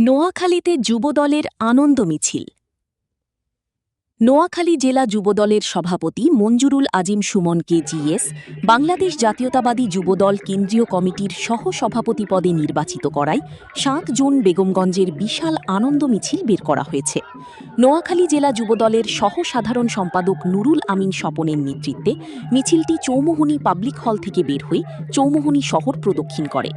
নোয়াখালীতে যুবদলের আনন্দ মিছিল। নোয়াখালী জেলা যুবদলের সভাপতি মঞ্জুরুল আজিম সুমন কেজিএস বাংলাদেশ জাতীয়তাবাদী যুবদল কেন্দ্রীয় কমিটির সহ-সভাপতি পদে নির্বাচিত করায় ৭ জুন বেগমগঞ্জের বিশাল আনন্দ মিছিল বের করা হয়েছে। নোয়াখালী জেলা যুবদলের সহ-সাধারণ সম্পাদক নুরুল আমিন স্বপনের নেতৃত্বে মিছিলটি চৌমুহনী পাবলিক হল থেকে বের হয়ে চৌমুহনী শহর প্রদক্ষিণ করে।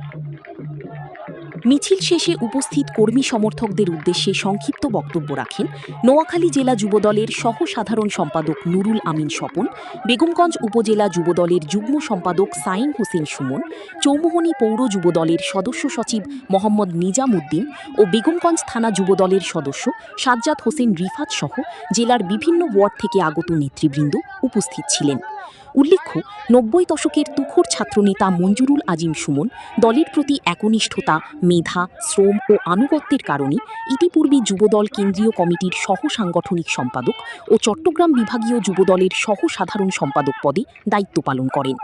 মিছিল শেষে উপস্থিত কর্মী সমর্থকদের উদ্দেশ্যে সংক্ষিপ্ত বক্তব্য রাখেন নোয়াখালী জেলা যুবদলের সহ-সাধারণ সম্পাদক নুরুল আমিন স্বপন, বেগমগঞ্জ উপজেলা যুবদলের যুগ্ম সম্পাদক সাইন হোসেন সুমন, চৌমুহনী পৌর যুবদলের সদস্য সচিব মোহাম্মদ নিজাম উদ্দিন ও বেগমগঞ্জ থানা যুবদলের সদস্য সাজ্জাদ হোসেন রিফাত সহ জেলার বিভিন্ন ওয়ার্ড থেকে আগত নেতৃবৃন্দ উপস্থিত ছিলেন। উল্লেখ্য, ৯০ দশকের তুখোড় ছাত্রনেতা মঞ্জুরুল আজিম সুমন দলের প্রতি একনিষ্ঠতা, মেধা, শ্রম ও আনুগত্যের কারণে ইতিপূর্বে যুবদল কেন্দ্রীয় কমিটির সহ-সাংগঠনিক সম্পাদক ও চট্টগ্রাম বিভাগীয় যুবদলের সহ-সাধারণ সম্পাদক পদে দায়িত্ব পালন করেন।